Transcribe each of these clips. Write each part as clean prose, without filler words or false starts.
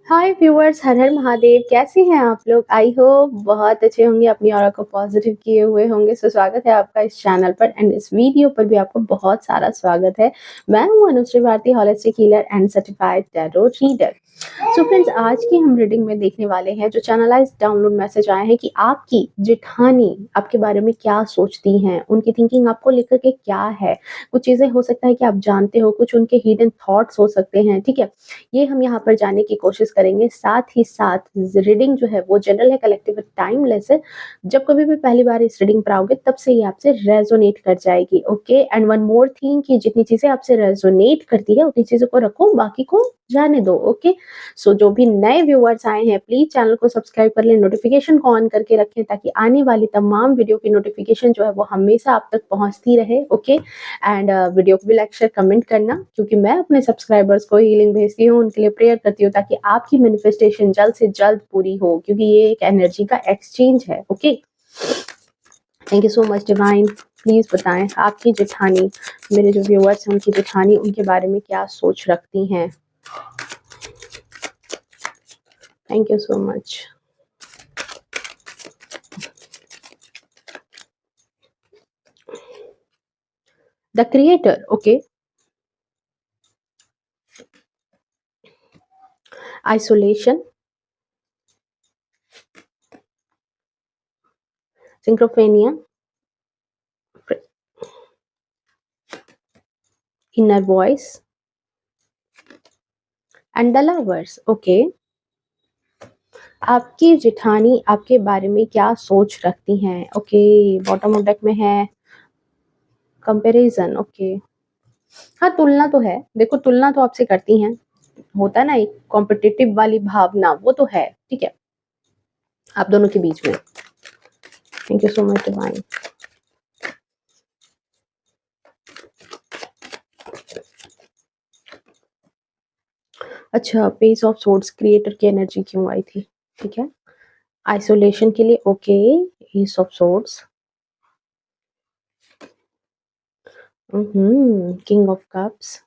हाय viewers, हर हर महादेव। कैसे हैं आप लोग? आई होप बहुत अच्छे होंगे, अपनी ऑरा को पॉजिटिव किए हुए होंगे। सो स्वागत है आपका इस चैनल पर एंड इस वीडियो पर भी आपको बहुत सारा स्वागत है। मैं हूं Anushree Bharti, holistic healer and certified tarot reader. So friends, आज की हम रीडिंग में देखने वाले हैं जो चैनलाइज्ड डाउनलोड मैसेज आए हैं कि आपकी जेठानी आपके बारे में क्या सोचती हैं, उनकी थिंकिंग आपको लेकर के क्या है। कुछ चीजें हो सकता है कि आप जानते हो, कुछ उनके हिडन थॉट्स हो सकते हैं। ठीक है, ये हम यहाँ पर जानने की कोशिश करेंगे। साथ ही साथ रीडिंग जो है वो जनरल है, कलेक्टिव है, टाइमलेस है। जब कभी भी पहली बार इस रीडिंग पर आओगे तब से ये आपसे रेजोनेट कर जाएगी। Okay, and one more thing कि जितनी चीजें आपसे रेजोनेट करती है उतनी चीजों को रखो, बाकी को जाने दो। ओके, सो जो भी नए व्यूअर्स आए हैं प्लीज चैनल को सब्सक्राइब कर लें, नोटिफिकेशन को ऑन करके रखें ताकि आने वाली तमाम वीडियो की नोटिफिकेशन जो है वो हमेशा आप तक पहुंचती रहे। ओके, एंड वीडियो को भी लाइक शेयर कमेंट करना, क्योंकि मैं अपने सब्सक्राइबर्स को हीलिंग भेजती हूँ, उनके लिए प्रेयर करती हूँ ताकि आपकी मैनिफेस्टेशन जल्द से जल्द पूरी हो, क्योंकि ये एक एनर्जी का एक्सचेंज है। Okay, thank you so much divine. Please बताएं आपकी जेठानी, मेरे जो व्यूअर्स हैं उनकी जेठानी उनके बारे में क्या सोच रखती हैं। Thank you so much. The creator, okay. Isolation, schizophrenia, inner voice and the lovers. Okay, आपकी जेठानी आपके बारे में क्या सोच रखती हैं। ओके, बॉटम ऑफ डेक में है कंपैरिजन। ओके, हाँ तुलना तो है, देखो तुलना तो आपसे करती हैं, होता है ना एक कॉम्पिटिटिव वाली भावना, वो तो है। ठीक है, आप दोनों के बीच में। Thank you so much divine. अच्छा, पेज ऑफ सोर्ड्स क्रिएटर की एनर्जी क्यों आई थी? ठीक है, आइसोलेशन के लिए। Okay, ace of swords, king of cups,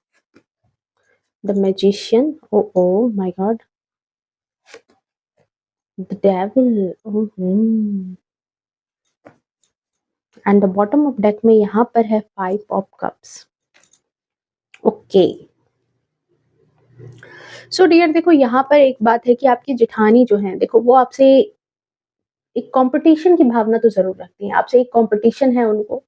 the magician, oh my God, the devil, and the bottom of deck में यहाँ पर है five of cups. Okay, so dear देखो, यहाँ पर एक बात है कि आपकी जेठानी जो है, देखो वो आपसे एक कंपटीशन की भावना तो जरूर रखती हैं, आपसे एक कंपटीशन है उनको।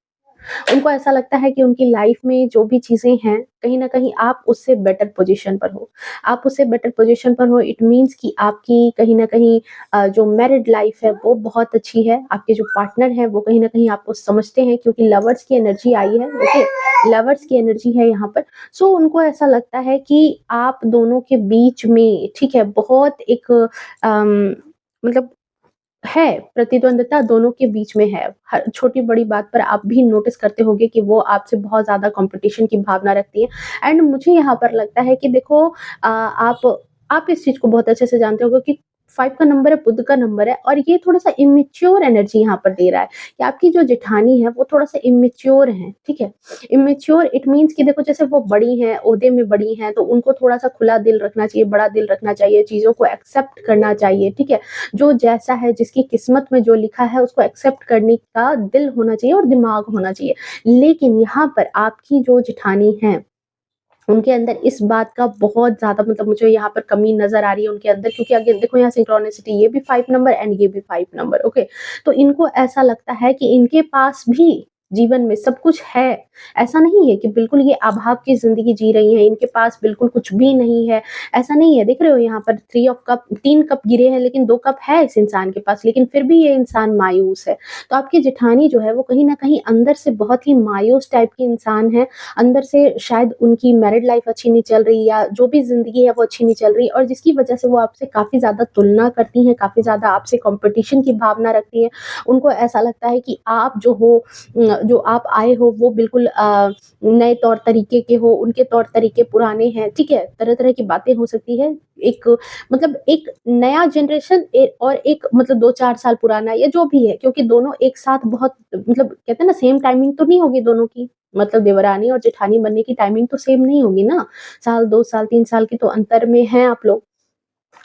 उनको ऐसा लगता है कि उनकी लाइफ में जो भी चीजें हैं कहीं ना कहीं आप उससे बेटर पोजीशन पर हो। आप उससे बेटर पोजीशन पर हो, इट मीन्स कि आपकी कहीं ना कहीं जो मैरिड लाइफ है वो बहुत अच्छी है। आपके जो पार्टनर है वो कहीं ना कहीं आपको समझते हैं, क्योंकि लवर्स की एनर्जी आई है। ओके, लवर्स की एनर्जी है यहाँ पर। सो उनको ऐसा लगता है कि आप दोनों के बीच में, ठीक है, बहुत एक मतलब है, प्रतिद्वंदता दोनों के बीच में है। हर छोटी-बड़ी बात पर आप भी नोटिस करते होंगे कि वो आपसे बहुत ज़्यादा कॉम्पिटिशन की भावना रखती है। एंड मुझे यहाँ पर लगता है कि देखो, आप इस चीज़ को बहुत अच्छे से जानते होंगे कि 5 का नंबर है, बुध का नंबर है, और ये थोड़ा-सा इमैच्योर एनर्जी यहाँ पर दे रहा है कि आपकी जो जेठानी है वो थोड़ा-सा इमैच्योर है। ठीक है? इमैच्योर इट मीन्स कि देखो, जैसे वो बड़ी हैं, ओहदे में बड़ी हैं, तो उनको थोड़ा-सा खुला दिल रखना चाहिए, बड़ा दिल रखना चाहिए, चीज़ों को एक्सेप्ट करना चाहिए। ठीक है? जो जैसा है, जिसकी किस्मत में जो लिखा है उसको एक्सेप्ट करने का दिल होना चाहिए और दिमाग होना चाहिए। लेकिन यहाँ पर आपकी जो जेठानी है, उनके अंदर इस बात का बहुत ज़्यादा, मतलब मुझे यहाँ पर कमी नज़र आ रही है उनके अंदर, क्योंकि अगेन देखो यहाँ सिंक्रोनिसिटी, ये भी 5 नंबर एंड ये भी 5 नंबर। ओके, तो इनको ऐसा लगता है कि इनके पास भी जीवन में सब कुछ है। ऐसा नहीं है कि बिल्कुल ये अभाव की ज़िंदगी जी रही हैं, इनके पास बिल्कुल कुछ भी नहीं है, ऐसा नहीं है। देख रहे हो यहाँ पर 3 ऑफ कप, 3 कप गिरे हैं लेकिन 2 कप है इस इंसान के पास, लेकिन फिर भी ये इंसान मायूस है। तो आपकी जेठानी जो है वो कहीं न कहीं अंदर से बहुत ही मायूस टाइप की इंसान है। अंदर से शायद उनकी मैरिड लाइफ अच्छी नहीं चल रही, या जो भी ज़िंदगी है वो अच्छी नहीं चल रही, और जिसकी वजह से वो आपसे काफ़ी ज़्यादा तुलना करती हैं, काफ़ी ज़्यादा आपसे कॉम्पिटिशन की भावना रखती हैं। उनको ऐसा लगता है कि आप जो हो, जो आप आए हो वो बिल्कुल नए तौर तरीके के हो, उनके तौर तरीके पुराने हैं। ठीक है? तरह-तरह की बातें हो सकती है। एक मतलब एक नया जनरेशन और एक मतलब 2-4 साल पुराना या जो भी है, क्योंकि दोनों एक साथ बहुत, मतलब कहते हैं ना, सेम टाइमिंग तो नहीं होगी दोनों की। मतलब देवरानी और जेठानी बनने की टाइमिंग तो सेम नहीं होगी ना। साल, 2 साल, 3 साल के तो अंतर में हैं आप लोग।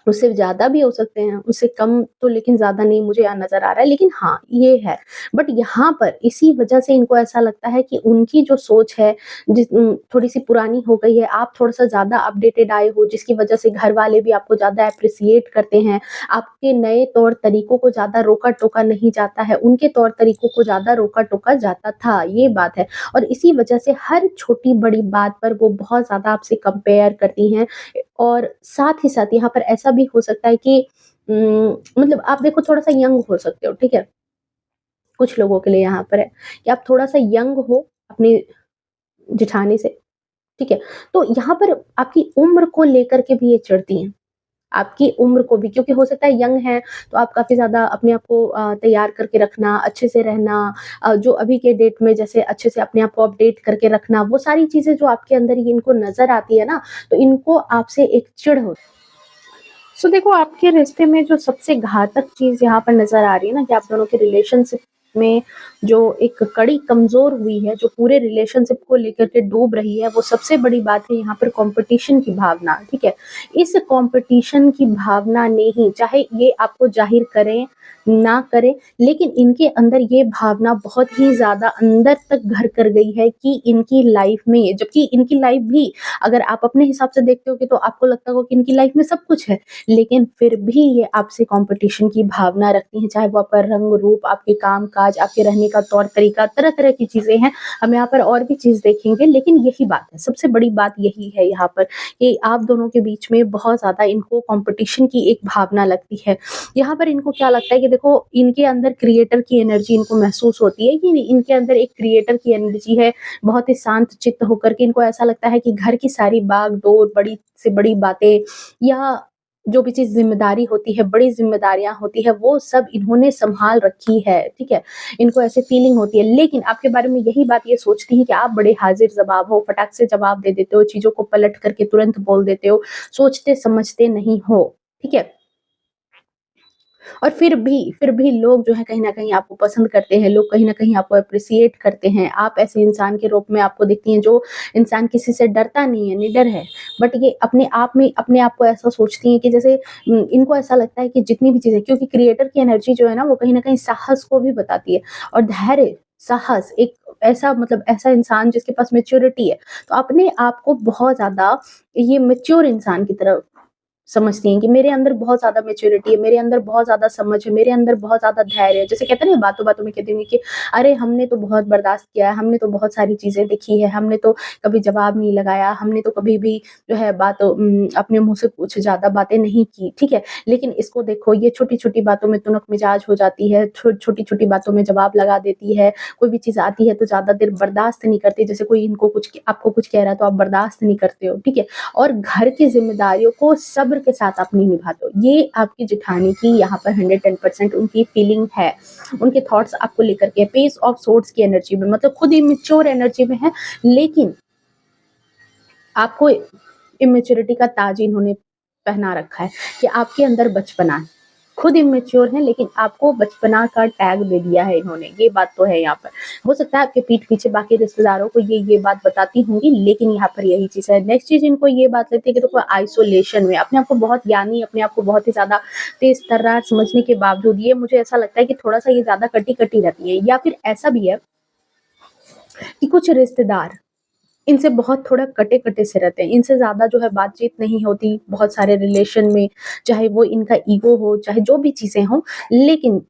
उससे ज़्यादा भी हो सकते हैं, उससे कम तो लेकिन ज़्यादा नहीं मुझे यहाँ नज़र आ रहा है, लेकिन हाँ, ये है। बट यहाँ पर इसी वजह से इनको ऐसा लगता है कि उनकी जो सोच है थोड़ी-सी पुरानी हो गई है, आप थोड़ा-सा ज़्यादा अपडेटेड आए हो, जिसकी वजह से घर वाले भी आपको ज़्यादा एप्रिशिएट करते हैं। आपके नए तौर-तरीकों को ज़्यादा रोका-टोका नहीं जाता है, उनके तौर-तरीकों को ज़्यादा रोका-टोका जाता था, ये बात है। और इसी वजह से हर छोटी-बड़ी बात पर वो बहुत ज़्यादा आपसे कंपेयर करती हैं। और साथ ही साथ यहाँ पर ऐसा भी हो सकता है कि मतलब आप देखो थोड़ा-सा यंग हो सकते हो, ठीक है? कुछ लोगों के लिए यहाँ पर है कि आप थोड़ा-सा यंग हो अपनी जेठानी से, ठीक है? तो यहाँ पर आपकी उम्र को लेकर के भी ये चिढ़ती हैं। आपकी उम्र को भी, क्योंकि हो सकता है यंग हैं, तो आप काफ़ी ज़्यादा अपने आप को तैयार करके रखना, अच्छे से रहना, जो अभी के डेट में जैसे अच्छे से अपने आप को अपडेट करके रखना, वो सारी चीज़ें जो आपके अंदर ये इनको नज़र आती है ना, तो इनको आपसे एक चिढ़ होती है। सो देखो आपके रिश्ते में जो सबसे घातक चीज़ यहाँ पर नज़र आ रही है ना कि आप दोनों के रिलेशनशिप में जो एक कड़ी कमज़ोर हुई है, जो पूरे रिलेशनशिप को लेकर के डूब रही है, वो सबसे बड़ी बात है यहाँ पर कॉम्पिटिशन की भावना, ठीक है? इस कॉम्पिटिशन की भावना ने ही, चाहे ये आपको ज़ाहिर करें, ना करें, लेकिन इनके अंदर ये भावना बहुत ही ज़्यादा अंदर तक घर कर गई है कि इनकी लाइफ़ में, जबकि इनकी लाइफ़ भी अगर आप अपने हिसाब से देखते होगे तो आपको लगता होगा कि इनकी लाइफ़ में सब कुछ है। लेकिन फिर भी ये आपसे कॉम्पिटिशन की भावना रखती हैं, चाहे वो आपका रंग-रूप, आपके काम-काज, आपके रहने का तौर-तरीका, तरह-तरह की चीज़ें हैं। हम यहाँ पर और भी चीज़ देखेंगे, लेकिन यही बात है, सबसे बड़ी बात यही है यहाँ पर कि आप दोनों के बीच में बहुत ज़्यादा इनको कॉम्पिटिशन की एक भावना लगती है। यहाँ पर इनको क्या लगता है कि देखो, इनके अंदर क्रिएटर की एनर्जी इनको महसूस होती है कि इनके अंदर एक क्रिएटर की एनर्जी है, बहुत ही शांत चित्त होकर के इनको ऐसा लगता है कि घर की सारी बागडोर, बड़ी से बड़ी बातें या जो भी चीज़ ज़िम्मेदारी होती है, बड़ी ज़िम्मेदारियाँ होती हैं, वो सब इन्होंने सँभाल रखी है, ठीक है? इनको ऐसी फीलिंग होती है, लेकिन आपके बारे में यही बात ये सोचती हैं कि आप बड़े हाज़िर-जवाब हो, फटाक से जवाब दे देते हो, चीज़ों को पलट करके तुरंत बोल देते हो, सोचते-समझते नहीं हो, ठीक है? और फिर भी लोग जो है कहीं न कहीं आपको पसंद करते हैं, लोग कहीं न कहीं आपको एप्रिशिएट करते हैं। आप ऐसे इंसान के रूप में आपको दिखती हैं जो इंसान किसी से डरता नहीं है, निडर है। बट ये अपने आप में अपने आप को ऐसा सोचती हैं कि जैसे इनको ऐसा लगता है कि जितनी भी चीज़ें, क्योंकि क्रिएटर की एनर्जी जो है ना वो कहीं न कहीं साहस को भी बताती है और धैर्य, साहस, एक ऐसा मतलब ऐसा इंसान जिसके पास मैच्योरिटी है। तो अपने आप को बहुत ज़्यादा ये मैच्योर इंसान की तरह समझती हैं कि मेरे अंदर बहुत ज़्यादा मैच्योरिटी है, मेरे अंदर बहुत ज़्यादा समझ है, मेरे अंदर बहुत ज़्यादा धैर्य है। जैसे कहते हैं ना बातों-बातों में कहती होंगी कि अरे हमने तो बहुत बर्दाश्त किया है, हमने तो बहुत सारी चीज़ें देखी है, हमने तो कभी जवाब नहीं लगाया, हमने तो कभी भी जो है अपने मुँह से कुछ ज़्यादा बातें नहीं की, ठीक है? लेकिन इसको देखो, ये छोटी-छोटी बातों में तुनक मिजाज हो जाती है, छोटी-छोटी बातों में जवाब लगा देती है, कोई भी चीज़ आती है तो ज़्यादा देर बर्दाश्त नहीं करती, जैसे कोई इनको कुछ आपको कुछ कह रहा है तो आप बर्दाश्त नहीं करते हो, ठीक है? और घर की ज़िम्मेदारियों को सब्र के साथ आप नहीं निभाते हो। ये आपकी जेठानी की यहाँ पर 110% उनकी फीलिंग है। उनके थॉट्स आपको लेकर के पेस ऑफ सोर्ड्स की एनर्जी में, मतलब खुद इमैच्योर एनर्जी में है, लेकिन आपको इमैच्योरिटी का ताज इन्होंने पहना रखा है कि आपके अंदर बचपना है। खुद इमैच्योर हैं, लेकिन आपको बचपना का टैग दे दिया है इन्होंने, ये बात तो है यहाँ पर। हो सकता है आपके पीठ पीछे बाकी रिश्तेदारों को ये बात बताती होंगी, लेकिन यहाँ पर यही चीज़ है। नेक्स्ट चीज़ इनको ये बात लगती है कि देखो आइसोलेशन में अपने आप को बहुत ज्ञानी, अपने आप को बहुत ही ज़्यादा तेज़-तर्रार समझने के बावजूद ये मुझे ऐसा लगता है कि थोड़ा-सा ये ज़्यादा कटी-कटी रहती है, या फिर ऐसा भी है कि कुछ रिश्तेदार इनसे बहुत थोड़ा कटे-कटे से रहते हैं। इनसे ज़्यादा जो है बातचीत नहीं होती बहुत सारे रिलेशन में, चाहे वो इनका ईगो हो, चाहे जो भी चीज़ें हों, लेकिन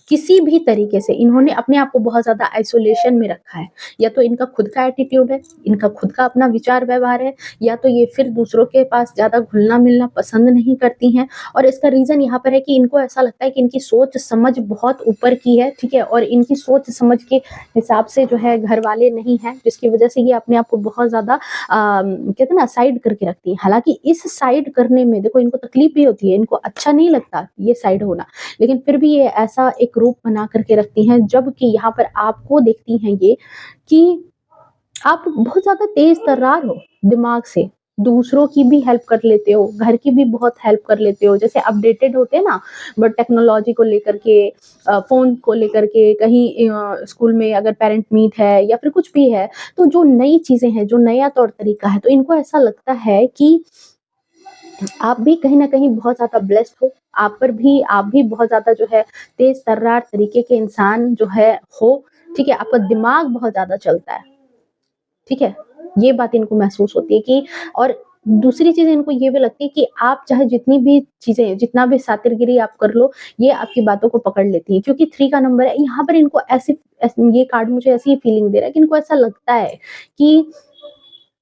किसी भी तरीके से इन्होंने अपने आप को बहुत ज़्यादा आइसोलेशन में रखा है। या तो इनका खुद का एटीट्यूड है, इनका खुद का अपना विचार-व्यवहार है, या तो ये फिर दूसरों के पास ज़्यादा घुलना-मिलना पसंद नहीं करती हैं। और इसका रीज़न यहाँ पर है कि इनको ऐसा लगता है कि इनकी सोच-समझ बहुत ऊपर की है, ठीक है? और इनकी सोच-समझ के हिसाब से जो है घरवाले नहीं हैं, जिसकी वजह से ये अपने आप को बहुत ज़्यादा कहते हैं ना साइड करके रखती हैं। हालाँकि इस साइड करने में देखो इनको तकलीफ भी होती है, इनको अच्छा नहीं लगता ये साइड होना, लेकिन फिर भी ये ऐसा एक रूप बना करके रखती हैं, जबकि यहाँ पर आपको देखती हैं ये कि आप बहुत ज़्यादा तेज़-तर्रार हो दिमाग से, दूसरों की भी हेल्प कर लेते हो, घर की भी बहुत हेल्प कर लेते हो। जैसे अपडेटेड होते हैं ना, बट टेक्नोलॉजी को लेकर के फ़ोन को लेकर के कहीं स्कूल में अगर पेरेंट मीट है या फिर कुछ भी है, तो जो नई चीज़ें हैं, जो नया तौर-तरीका है, तो इनको ऐसा लगता है कि आप भी कहीं न कहीं बहुत ज़्यादा ब्लेस्ड हो, आप भी बहुत ज़्यादा जो है तेज़-तर्रार तरीके के इंसान जो है हो, ठीक है? आपका दिमाग बहुत ज़्यादा चलता है, ठीक है? ये बात इनको महसूस होती है कि और दूसरी चीज़ इनको ये भी लगती है कि आप चाहे जितनी भी चीज़ें जितना भी शातिरगिरी आप कर लो, ये आपकी बातों को पकड़ लेती हैं क्योंकि 3 का नंबर है, यहाँ पर इनको ये कार्ड मुझे ऐसी फीलिंग दे रहा है कि इनको ऐसा लगता है कि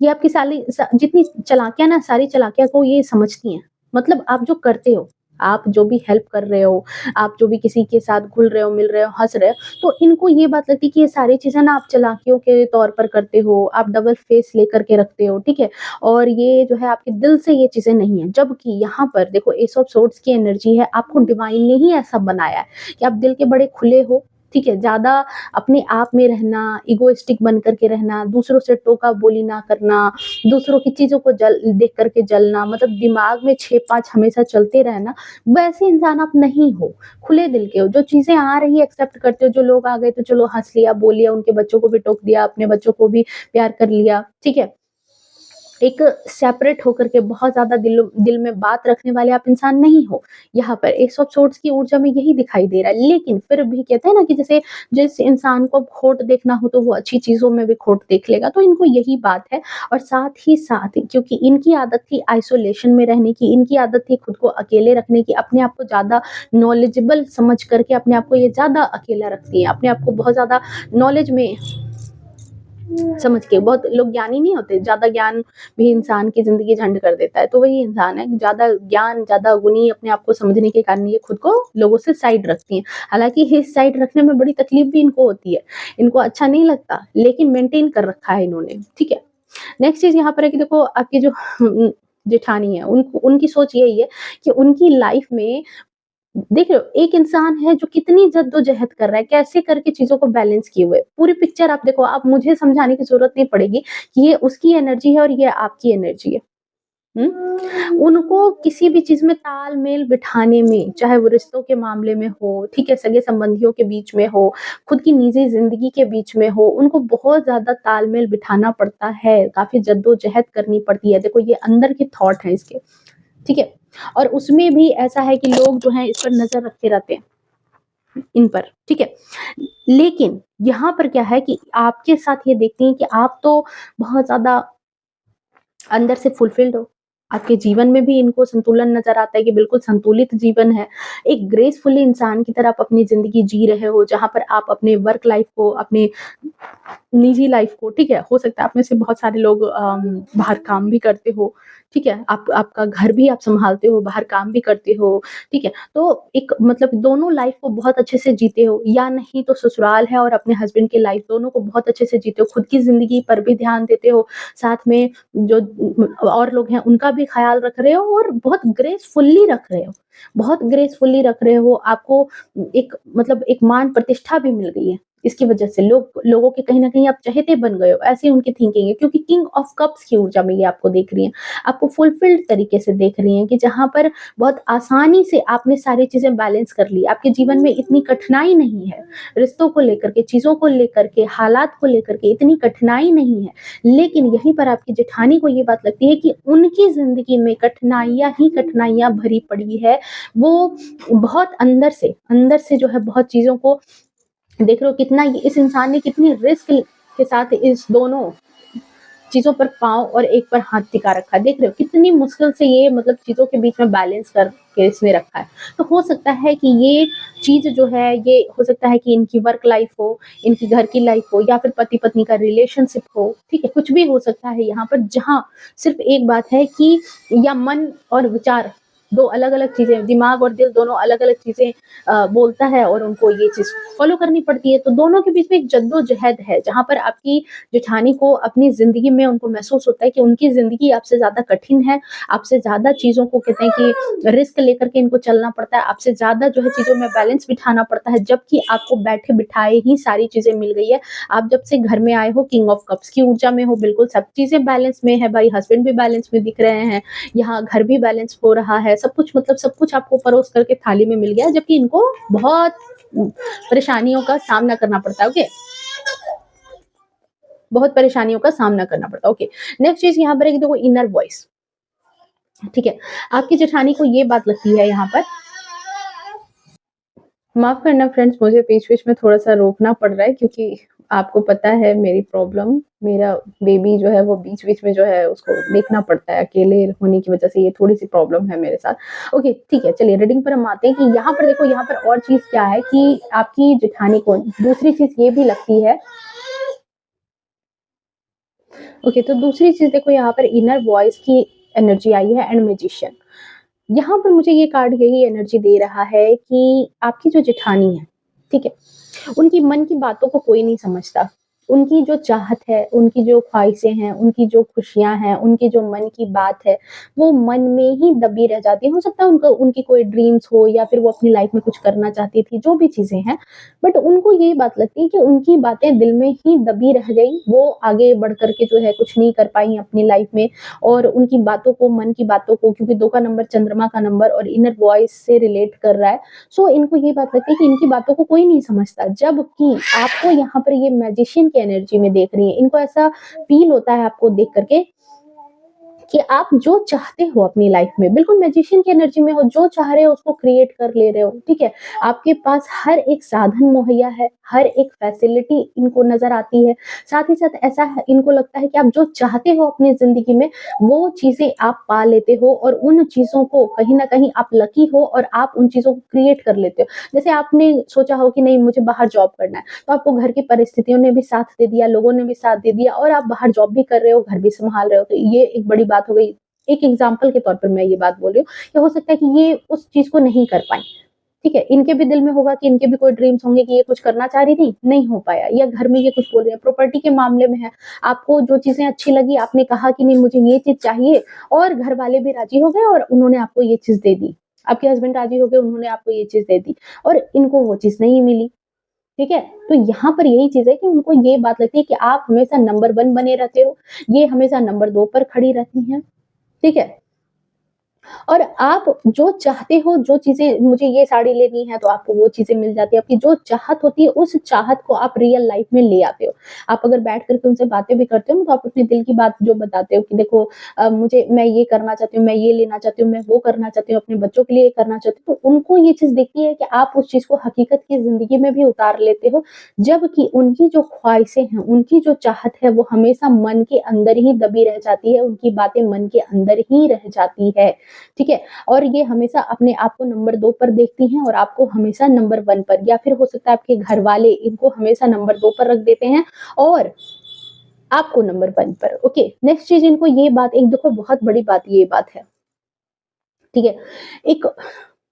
ये आपकी सारी जितनी चालाकियाँ ना सारी चालाकियाँ को ये समझती हैं। मतलब आप जो करते हो, आप जो भी हेल्प कर रहे हो, आप जो भी किसी के साथ घुल रहे हो, मिल रहे हो, हँस रहे हो, तो इनको ये बात लगती है कि ये सारी चीज़ें ना आप चालाकियों के तौर पर करते हो, आप डबल फेस लेकर के रखते हो, ठीक है? और ये जो है आपके दिल से ये चीज़ें नहीं है। जबकि यहाँ पर देखो एस ऑफ सोर्ड्स की एनर्जी है, आपको डिवाइन ने ही ऐसा बनाया है कि आप दिल के बड़े खुले हो, ठीक है? ज़्यादा अपने आप में रहना, इगोइस्टिक बन कर के रहना, दूसरों से टोका-बोली ना करना, दूसरों की चीज़ों को देख कर के जलना, मतलब दिमाग में 6-5 हमेशा चलते रहना, वैसे इंसान आप नहीं हो, खुले दिल के हो। जो चीज़ें आ रही है एक्सेप्ट करते हो, जो लोग आ गए तो चलो हँस लिया, बोल लिया, उनके बच्चों को भी टोक दिया, अपने बच्चों को भी प्यार कर लिया, ठीक है? एक सेपरेट होकर के बहुत ज़्यादा दिल में बात रखने वाले आप इंसान नहीं हो। यहाँ पर एस ऑफ सोर्ड्स की ऊर्जा में यही दिखाई दे रहा है। लेकिन फिर भी कहते हैं ना कि जैसे जिस इंसान को खोट देखना हो तो वो अच्छी चीज़ों में भी खोट देख लेगा, तो इनको यही बात है और साथ ही साथ क्योंकि इनकी आदत थी आइसोलेशन में रहने की, इनकी आदत थी खुद को अकेले रखने की, अपने आप को ज़्यादा नॉलेजेबल समझ करके अपने आप को ये ज़्यादा अकेला रखती हैं, अपने आप को बहुत ज़्यादा नॉलेज में समझ के बहुत लोग ज्ञानी नहीं होते, ज़्यादा ज्ञान भी इंसान की ज़िंदगी झंड कर देता है, तो वही इंसान है, ज़्यादा ज्ञान, ज़्यादा गुणी अपने आप को समझने के कारण ये खुद को लोगों से साइड रखती हैं। हालाँकि इस साइड रखने में बड़ी तकलीफ भी इनको होती है, इनको अच्छा नहीं लगता, लेकिन मेंटेन कर रखा है इन्होंने, ठीक है? नेक्स्ट चीज़ यहाँ पर है कि देखो आपकी जो जेठानी है, उनकी सोच यही है कि उनकी लाइफ में देख रहे हो, एक इंसान है जो कितनी जद्दोजहद कर रहा है, कैसे करके चीज़ों को बैलेंस किए हुए। पूरी पिक्चर आप देखो, आप मुझे समझाने की ज़रूरत नहीं पड़ेगी कि ये उसकी एनर्जी है और ये आपकी एनर्जी है। हुँ? उनको किसी भी चीज़ में तालमेल बिठाने में, चाहे वो रिश्तों के मामले में हो, ठीक है, सगे-संबंधियों के बीच में हो, खुद की निजी ज़िंदगी के बीच में हो, उनको बहुत ज़्यादा तालमेल बिठाना पड़ता है, काफ़ी जद्दोजहद करनी पड़ती है। देखो ये अंदर के थॉट हैं इसके, ठीक है? और उसमें भी ऐसा है कि लोग जो हैं इस पर नज़र रखे रहते हैं, इन पर, ठीक है? लेकिन यहाँ पर क्या है कि आपके साथ ये देखती हैं कि आप तो बहुत ज़्यादा अंदर से फुलफिल्ड हो। आपके जीवन में भी इनको संतुलन नज़र आता है कि बिल्कुल संतुलित जीवन है। एक ग्रेसफुली इंसान की तरह आप अपनी ज़िंदगी जी रहे हो, जहाँ पर आप अपने वर्क लाइफ़ को, अपने निजी लाइफ़ को, ठीक है? हो सकता है आप में से बहुत सारे लोग बाहर काम भी करते हो, ठीक है? आपका घर भी आप सँभालते हो, बाहर काम भी करते हो, ठीक है? तो एक मतलब दोनों लाइफ़ को बहुत अच्छे से जीते हो या नहीं तो ससुराल है और अपने हस्बैंड की लाइफ़ दोनों को बहुत अच्छे से जीते हो, खुद की ज़िंदगी पर भी ध्यान देते हो, साथ में जो और लोग हैं उनका भी ख़्याल रख रहे हो और बहुत ग्रेसफुली रख रहे हो। बहुत ग्रेसफुली रख रहे हो, आपको एक मतलब एक मान प्रतिष्ठा भी मिल गई है। इसकी वजह से लोगों के कहीं न कहीं आप चहेते बन गए हो, ऐसी उनकी थिंकिंग है क्योंकि किंग ऑफ कप्स की ऊर्जा में ये आपको देख रही हैं। आपको फुलफिल्ड तरीके से देख रही हैं कि जहाँ पर बहुत आसानी से आपने सारी चीज़ें बैलेंस कर ली। आपके जीवन में इतनी कठिनाई नहीं है, रिश्तों को लेकर के, चीज़ों को लेकर के, हालात को लेकर के इतनी कठिनाई नहीं है। लेकिन यहीं पर आपकी जेठानी को ये बात लगती है कि उनकी ज़िंदगी में कठिनाइयाँ ही कठिनाइयाँ भरी पड़ी है। वो बहुत अंदर से जो है बहुत चीज़ों को देख रहे हो कितना इस इंसान ने कितनी रिस्क के साथ इस दोनों चीज़ों पर पाँव और एक पर हाथ टिका रखा है। देख रहे हो कितनी मुश्किल से ये मतलब चीज़ों के बीच में बैलेंस करके इसने रखा है। तो हो सकता है कि ये चीज़ जो है ये हो सकता है कि इनकी वर्क लाइफ़ हो, इनकी घर की लाइफ़ हो या फिर पति-पत्नी का रिलेशनशिप हो, ठीक है? कुछ भी हो सकता है यहाँ पर जहाँ सिर्फ़ एक बात है कि या मन और विचार 2 अलग-अलग चीज़ें, दिमाग और दिल दोनों अलग-अलग चीज़ें बोलता है और उनको ये चीज़ फ़ॉलो करनी पड़ती है। तो दोनों के बीच में एक जद्दोजहद है, जहाँ पर आपकी जेठानी को अपनी ज़िंदगी में उनको महसूस होता है कि उनकी ज़िंदगी आपसे ज़्यादा कठिन है, आपसे ज़्यादा चीज़ों को कहते हैं कि रिस्क लेकर के इनको चलना पड़ता है, आपसे ज़्यादा जो है चीज़ों में बैलेंस बिठाना पड़ता है, जबकि आपको बैठे-बिठाए ही सारी चीज़ें मिल गई है। आप जब से घर में आए हो किंग ऑफ कप्स की ऊर्जा में हो, बिल्कुल सब चीज़ें बैलेंस में है भाई, हस्बैंड भी बैलेंस में दिख रहे हैं, यहाँ घर भी बैलेंस हो रहा है, सब कुछ मतलब सब कुछ आपको परोस करके थाली में मिल गया है, जबकि इनको बहुत परेशानियों का सामना करना पड़ता है, ओके? बहुत परेशानियों का सामना करना पड़ता है, ओके। नेक्स्ट चीज़ यहाँ पर है कि देखो इनर वॉइस, ठीक है? आपकी जेठानी को ये बात लगती है यहाँ पर, माफ़ करना फ्रेंड्स, मुझे बीच-बीच में थोड़ा-सा रोकना पड़ रहा है क्योंकि आपको पता है मेरी प्रॉब्लम, मेरा बेबी जो है वो बीच-बीच में जो है उसको देखना पड़ता है, अकेले होने की वज़ह से ये थोड़ी-सी प्रॉब्लम है मेरे साथ। ओके, ठीक है, चलिए रीडिंग पर हम आते हैं कि यहाँ पर देखो, यहाँ पर और चीज़ क्या है कि आपकी जेठानी को दूसरी चीज़ ये भी लगती है। ओके, तो दूसरी चीज़ देखो, यहाँ पर इनर वॉइस की एनर्जी आई है एंड मैजिशियन। यहाँ पर मुझे ये कार्ड यही एनर्जी दे रहा है कि आपकी जो जेठानी है, ठीक है? उनकी मन की बातों को कोई नहीं समझता। उनकी जो चाहत है, उनकी जो ख़्वाहिशें हैं, उनकी जो खुशियाँ हैं, उनकी जो मन की बात है, वो मन में ही दबी रह जाती है। हो सकता है उनको उनकी कोई ड्रीम्स हो या फिर वो अपनी लाइफ़ में कुछ करना चाहती थी, जो भी चीज़ें हैं। बट उनको ये बात लगती है कि उनकी बातें दिल में ही दबी रह गई। वो आगे बढ़ कर के जो है कुछ नहीं कर पाई अपनी लाइफ़ में, और उनकी बातों को, मन की बातों को, क्योंकि 2 का नंबर चंद्रमा का नंबर और इनर वॉइस से रिलेट कर रहा है। सो इनको ये बात लगती है कि इनकी बातों को कोई नहीं समझता, जबकि आपको यहाँ पर ये मैजिशियन की एनर्जी में देख रही है। इनको ऐसा फ़ील होता है आपको देख कर के कि आप जो चाहते हो अपनी लाइफ में, बिल्कुल मैजिशियन की एनर्जी में हो, जो चाह रहे हो उसको क्रिएट कर ले रहे हो, ठीक है? आपके पास हर एक साधन मुहैया है, हर एक फैसिलिटी इनको नज़र आती है। साथ ही साथ ऐसा है, इनको लगता है कि आप जो चाहते हो अपनी ज़िंदगी में, वो चीज़ें आप पा लेते हो, और उन चीज़ों को कहीं न कहीं आप लकी हो और आप उन चीज़ों को क्रिएट कर लेते हो। जैसे आपने सोचा हो कि नहीं, मुझे बाहर जॉब करना है, तो आपको घर की परिस्थितियों ने भी साथ दे दिया, लोगों ने भी साथ दे दिया, और आप बाहर जॉब भी कर रहे हो, घर भी सँभाल रहे हो, तो ये एक बड़ी बात हो गई। एक एग्ज़ाम्पल के तौर पर मैं ये बात बोल रही हूँ कि हो सकता है कि ये उस चीज़ को नहीं कर पाईं, ठीक है? इनके भी दिल में होगा कि इनके भी कोई ड्रीम्स होंगे कि ये कुछ करना चाह रही थी, नहीं हो पाया, या घर में ये कुछ बोल रहे हैं। प्रॉपर्टी के मामले में है, आपको जो चीज़ें अच्छी लगी, आपने कहा कि नहीं मुझे ये चीज़ चाहिए, और घर वाले भी राज़ी हो गए और उन्होंने आपको ये चीज़ दे दी। आपके हस्बैंड राज़ी हो गए, उन्होंने आपको ये चीज़ दे दी, और इनको वो चीज़ नहीं मिली। ठीक है? तो यहाँ पर यही चीज़ है कि उनको ये बात लगती है कि आप हमेशा नंबर 1 बने रहते हो, ये हमेशा नंबर 2 पर खड़ी रहती हैं, ठीक है? और आप जो चाहते हो, जो चीज़ें, मुझे ये साड़ी लेनी है तो आपको वो चीज़ें मिल जाती है। आपकी जो चाहत होती है, उस चाहत को आप रियल लाइफ़ में ले आते हो। आप अगर बैठ कर के उनसे बातें भी करते हो ना, तो आप अपने दिल की बात जो बताते हो कि देखो, मुझे, मैं ये करना चाहती हूँ, मैं ये लेना चाहती हूँ, मैं वो करना चाहती हूँ, अपने बच्चों के लिए ये करना चाहती हूँ। तो उनको ये चीज़ दिखती है कि आप उस चीज़ को हकीकत की ज़िंदगी में भी उतार लेते हो, जबकि उनकी जो ख्वाहिशें हैं, उनकी जो चाहत है, वो हमेशा मन के अंदर ही दबी रह जाती है, उनकी बातें मन के अंदर ही रह जाती है, ठीक है? और ये हमेशा अपने आप को नंबर 2 पर देखती हैं और आपको हमेशा नंबर 1 पर, या फिर हो सकता है आपके घरवाले इनको हमेशा नंबर 2 पर रख देते हैं और आपको नंबर 1 पर। ओके, नेक्स्ट चीज़, इनको ये बात, एक देखो बहुत बड़ी बात ये बात है, ठीक है? एक,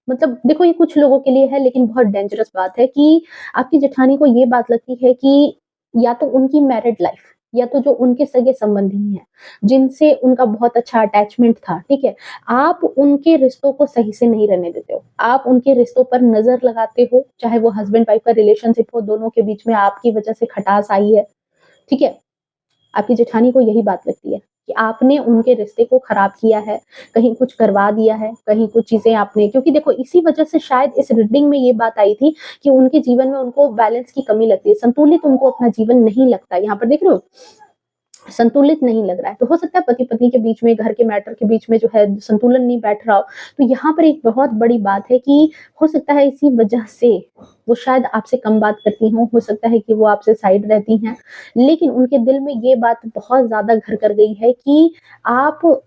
मतलब देखो, ये कुछ लोगों के लिए है लेकिन बहुत डेंजरस बात है कि आपकी जेठानी को ये बात लगती है कि या तो उनकी मैरिड लाइफ, या तो जो उनके सगे-संबंधी हैं, जिनसे उनका बहुत अच्छा अटैचमेंट था, ठीक है? आप उनके रिश्तों को सही से नहीं रहने देते हो। आप उनके रिश्तों पर नज़र लगाते हो, चाहे वो हस्बैंड वाइफ का रिलेशनशिप हो, दोनों के बीच में आपकी वजह से खटास आई है, ठीक है? आपकी जेठानी को यही बात लगती है कि आपने उनके रिश्ते को खराब किया है, कहीं कुछ करवा दिया है, कहीं कुछ चीज़ें आपने, क्योंकि देखो इसी वजह से शायद इस रीडिंग में ये बात आई थी कि उनके जीवन में उनको बैलेंस की कमी लगती है, संतुलित उनको अपना जीवन नहीं लगता। यहाँ पर देख रहे हो? संतुलित नहीं लग रहा है, तो हो सकता है पति-पत्नी के बीच में, घर के मैटर के बीच में जो है संतुलन नहीं बैठ रहा हो। तो यहाँ पर एक बहुत बड़ी बात है कि हो सकता है इसी वजह से वो शायद आपसे कम बात करती हों, हो सकता है कि वो आपसे साइड रहती हैं, लेकिन उनके दिल में ये बात बहुत ज़्यादा घर कर गई है कि आप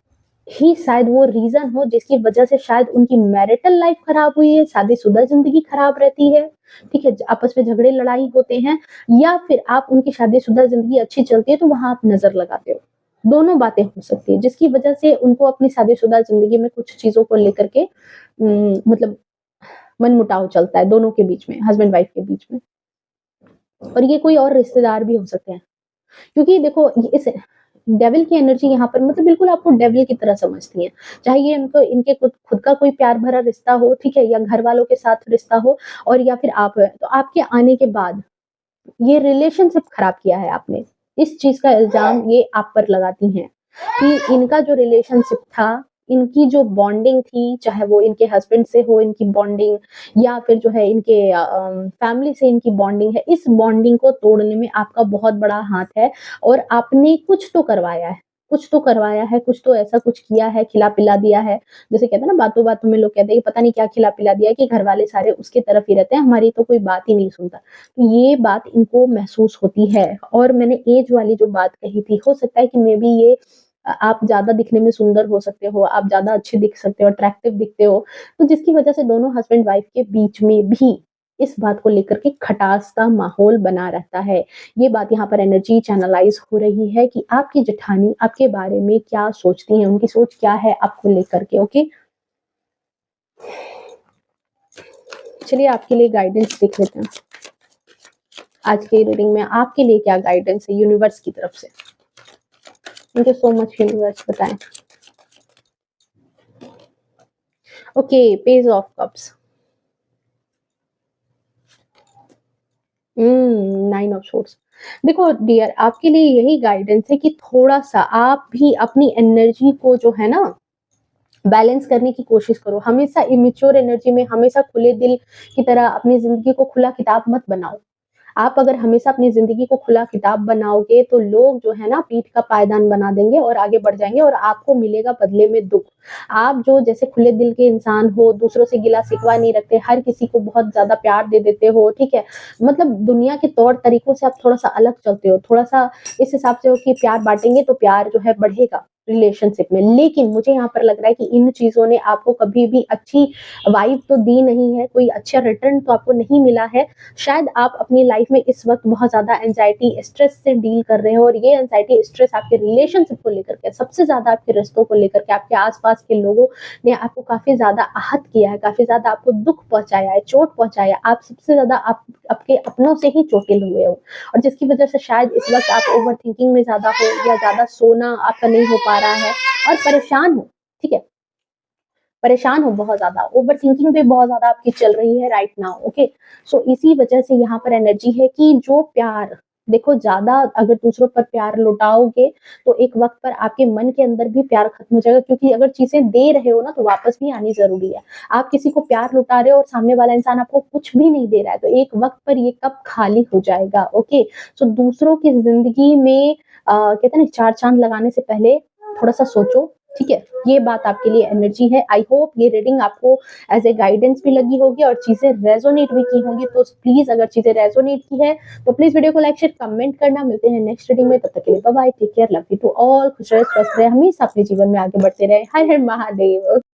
ही शायद वो रीज़न हो जिसकी वजह से शायद उनकी मैरिटल लाइफ़ खराब हुई है, शादीशुदा ज़िंदगी खराब रहती है, ठीक है? आपस में झगड़े लड़ाई होते हैं, या फिर आप उनकी शादीशुदा ज़िंदगी अच्छी चलती है तो वहाँ आप नज़र लगाते हो। दोनों बातें हो सकती हैं, जिसकी वजह से उनको अपनी शादीशुदा ज़िंदगी में कुछ चीज़ों को लेकर के मतलब मनमुटाव चलता है दोनों के बीच में, हस्बैंड वाइफ के बीच में। और ये कोई और रिश्तेदार भी हो सकते हैं। क्योंकि देखो, ये इस डेविल की एनर्जी यहाँ पर, मतलब बिल्कुल आपको डेविल की तरह समझती हैं। चाहे ये इनको, इनके खुद खुद का कोई प्यार भरा रिश्ता हो, ठीक है? या घर वालों के साथ रिश्ता हो, और या फिर आप हैं, तो आपके आने के बाद ये रिलेशनशिप खराब किया है आपने। इस चीज़ का इल्ज़ाम ये आप पर लगाती हैं कि इनका जो रिलेशनशिप था, इनकी जो बॉन्डिंग थी, चाहे वो इनके हस्बैंड से हो इनकी बॉन्डिंग, या फिर जो है इनके फैमिली से इनकी बॉन्डिंग है, इस बॉन्डिंग को तोड़ने में आपका बहुत बड़ा हाथ है, और आपने कुछ तो करवाया है। कुछ तो करवाया है, कुछ तो ऐसा कुछ किया है, खिला-पिला दिया है। जैसे कहते हैं ना बातों-बातों में लोग कहते हैं कि पता नहीं क्या खिला-पिला दिया है कि घरवाले सारे उसकी तरफ ही रहते हैं, हमारी तो कोई बात ही नहीं सुनता। तो ये बात इनको महसूस होती है और मैंने ऐज वाली जो बात कही थी, हो सकता है कि मेबी ये आप ज़्यादा दिखने में सुंदर हो सकते हो, आप ज़्यादा अच्छे दिख सकते हो, अट्रैक्टिव दिखते हो, तो जिसकी वजह से दोनों हस्बैंड वाइफ के बीच में भी इस बात को लेकर के खटास का माहौल बना रहता है। ये बात यहाँ पर एनर्जी चैनलाइज़ हो रही है कि आपकी जेठानी आपके बारे में क्या सोचती हैं, उनकी सोच क्या है आपको लेकर के, ओके? चलिए आपके लिए गाइडेंस देख लेते हैं। आज की रीडिंग में आपके लिए क्या गाइडेंस है यूनिवर्स की तरफ से? Thank you so much universe, बताएं। Okay, page of cups, nine of swords. देखो डियर, आपके लिए यही गाइडेंस है कि थोड़ा सा आप भी अपनी एनर्जी को जो है ना बैलेंस करने की कोशिश करो। हमेशा इमेच्योर एनर्जी में, हमेशा खुले दिल की तरह अपनी जिंदगी को खुला किताब मत बनाओ। आप अगर हमेशा अपनी ज़िंदगी को खुला किताब बनाओगे, तो लोग जो है ना पीठ का पायदान बना देंगे और आगे बढ़ जाएँगे और आपको मिलेगा बदले में दुःख। आप जो जैसे खुले दिल के इंसान हो, दूसरों से गिला-शिकवा नहीं रखते, हर किसी को बहुत ज़्यादा प्यार दे देते हो, ठीक है? मतलब दुनिया के तौर-तरीकों से आप थोड़ा-सा अलग चलते हो, थोड़ा-सा इस हिसाब से हो कि प्यार बाँटेंगे तो प्यार जो है बढ़ेगा रिलेशनशिप में। लेकिन मुझे यहाँ पर लग रहा है कि इन चीज़ों ने आपको कभी भी अच्छी वाइब तो दी नहीं है, कोई अच्छा रिटर्न तो आपको नहीं मिला है। शायद आप अपनी लाइफ में इस वक़्त बहुत ज़्यादा एंग्ज़ायटी, स्ट्रेस से डील कर रहे हो और ये एंग्ज़ायटी, स्ट्रेस आपके रिलेशनशिप को लेकर के, सबसे ज़्यादा आपके रिश्तों को लेकर के, आपके आस-पास के लोगों ने आपको काफ़ी ज़्यादा आहत किया है, काफ़ी ज़्यादा आपको दुःख पहुँचाया है, चोट पहुँचाया है। आप सबसे ज़्यादा आप आपके अपनों से ही चोटिल हुए हो और जिसकी वज़ह से शायद इस वक़्त आप ओवरथिंकिंग में ज़्यादा हो या ज़्यादा सोना आपका नहीं हो पा रहा है और परेशान हो, ठीक है? परेशान हो बहुत ज़्यादा, ओवरथिंकिंग भी बहुत ज़्यादा आपकी चल रही है राइट नाउ, ओके? सो इसी वजह से यहाँ पर एनर्जी है कि जो प्यार देखो ज़्यादा अगर दूसरों पर प्यार लुटाओगे, तो एक वक़्त पर आपके मन के अंदर भी प्यार खत्म हो जाएगा क्योंकि अगर चीज़ें दे रहे हो ना, तो वापस भी आनी ज़रूरी है। आप किसी को प्यार लुटा रहे हो और सामने वाला इंसान आपको कुछ भी नहीं दे रहा है, तो एक वक़्त पर ये कप खाली हो जाएगा, ओके? सो दूसरों की ज़िंदगी में कहते हैं ना 4 चाँद लगाने से पहले थोड़ा-सा सोचो, ठीक है? ये बात आपके लिए एनर्जी है। आई होप ये रीडिंग आपको एज़ ए गाइडेंस भी लगी होगी और चीज़ें रेज़ोनेट भी की होंगी। तो प्लीज़ अगर चीज़ें रेज़ोनेट की है, तो प्लीज़ वीडियो को लाइक, शेयर, कमेंट करना। मिलते हैं नेक्स्ट रीडिंग में, तब तक के लिए bye bye, take care, love you to all. खुश रहे, स्वस्थ रहे, हमेशा अपने जीवन में आगे बढ़ते रहें। हर हर महादेव।